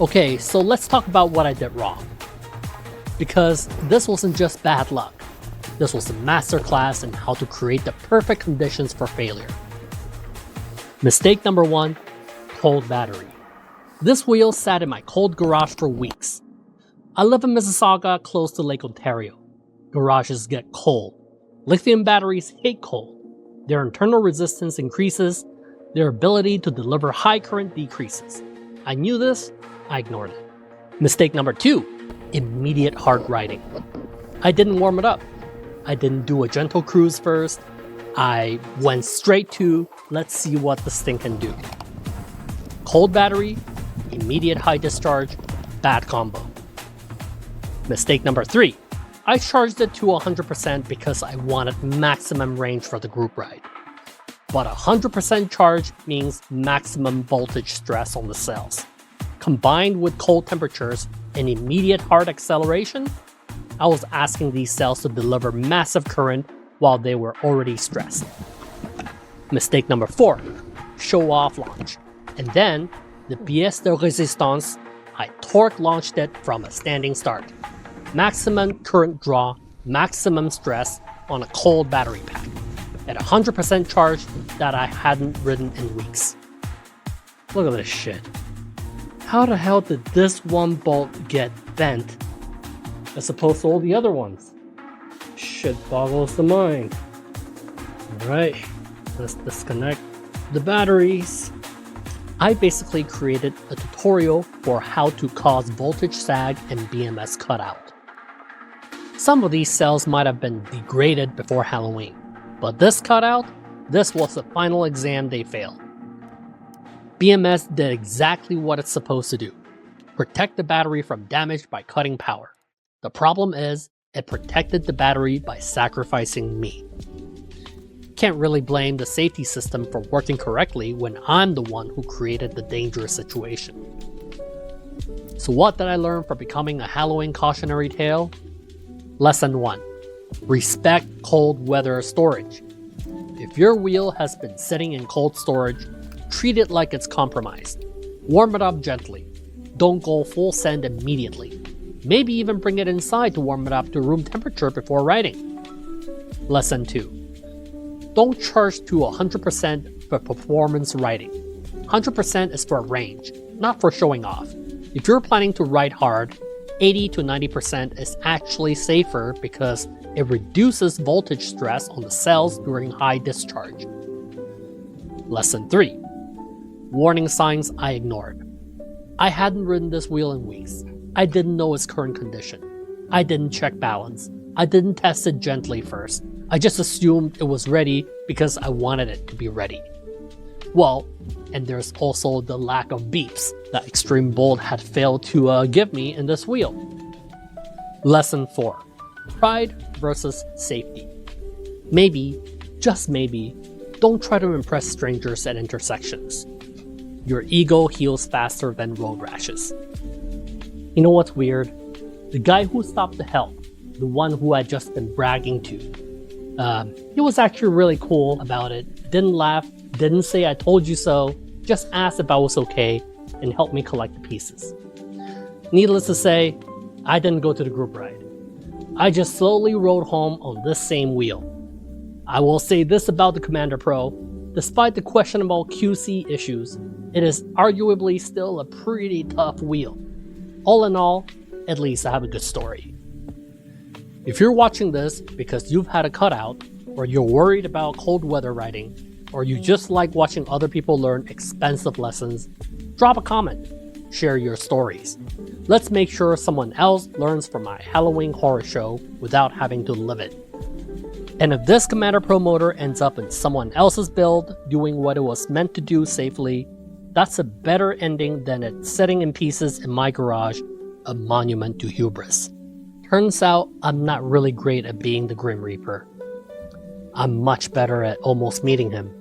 Okay, so let's talk about what I did wrong. Because this wasn't just bad luck. This was a masterclass in how to create the perfect conditions for failure. Mistake number 1, cold battery. This wheel sat in my cold garage for weeks. I live in Mississauga, close to Lake Ontario. Garages get cold. Lithium batteries hate cold. Their internal resistance increases, their ability to deliver high current decreases. I knew this, I ignored it. Mistake number 2, immediate hard riding. I didn't warm it up. I didn't do a gentle cruise first. I went straight to, let's see what this thing can do. Cold battery, immediate high discharge, bad combo. Mistake number 3, I charged it to 100% because I wanted maximum range for the group ride. But 100% charge means maximum voltage stress on the cells. Combined with cold temperatures and immediate hard acceleration, I was asking these cells to deliver massive current while they were already stressed. Mistake number 4, show off launch. And then, the pièce de résistance, I torque launched it from a standing start. Maximum current draw, maximum stress on a cold battery pack. At 100% charge that I hadn't ridden in weeks. Look at this shit. How the hell did this one bolt get bent as opposed to all the other ones? Shit boggles the mind. Alright, let's disconnect the batteries. I basically created a tutorial for how to cause voltage sag and BMS cutout. Some of these cells might have been degraded before Halloween, but this cutout, this was the final exam they failed. BMS did exactly what it's supposed to do. Protect the battery from damage by cutting power. The problem is, it protected the battery by sacrificing me. Can't really blame the safety system for working correctly when I'm the one who created the dangerous situation. So what did I learn from becoming a Halloween cautionary tale? Lesson 1. Respect cold weather storage. If your wheel has been sitting in cold storage, treat it like it's compromised. Warm it up gently. Don't go full send immediately. Maybe even bring it inside to warm it up to room temperature before riding. Lesson 2. Don't charge to 100% for performance riding. 100% is for range, not for showing off. If you're planning to ride hard, 80 to 90% is actually safer because it reduces voltage stress on the cells during high discharge. Lesson 3. Warning signs I ignored. I hadn't ridden this wheel in weeks. I didn't know its current condition. I didn't check balance. I didn't test it gently first. I just assumed it was ready because I wanted it to be ready. Well, and there's also the lack of beeps that Extreme Bolt had failed to give me in this wheel. Lesson 4. Pride versus safety. Maybe, just maybe, don't try to impress strangers at intersections. Your ego heals faster than road rashes. You know what's weird? The guy who stopped to help, the one who I'd just been bragging to, he was actually really cool about it. Didn't laugh, didn't say I told you so, just asked if I was okay and helped me collect the pieces. Needless to say, I didn't go to the group ride. I just slowly rode home on this same wheel. I will say this about the Commander Pro, despite the questionable QC issues, it is arguably still a pretty tough wheel. All in all, at least I have a good story. If you're watching this because you've had a cutout, or you're worried about cold weather riding, or you just like watching other people learn expensive lessons, drop a comment, share your stories. Let's make sure someone else learns from my Halloween horror show without having to live it. And if this Commander Pro motor ends up in someone else's build doing what it was meant to do safely, that's a better ending than it sitting in pieces in my garage, a monument to hubris. Turns out I'm not really great at being the Grim Reaper. I'm much better at almost meeting him.